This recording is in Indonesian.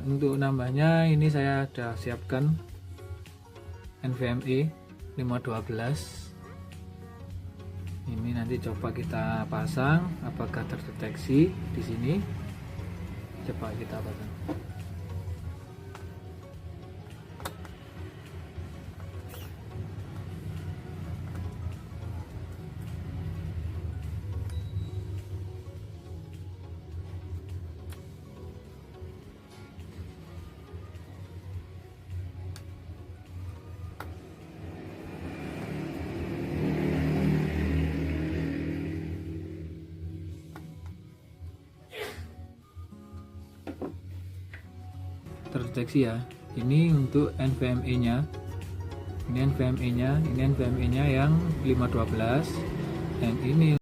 untuk nambahnya ini saya sudah siapkan NVMe 512. Ini nanti coba kita pasang, apakah terdeteksi di sini. Coba kita pasang. Terdeteksi ya. Ini untuk NVMe nya, ini NVMe nya yang 512, dan ini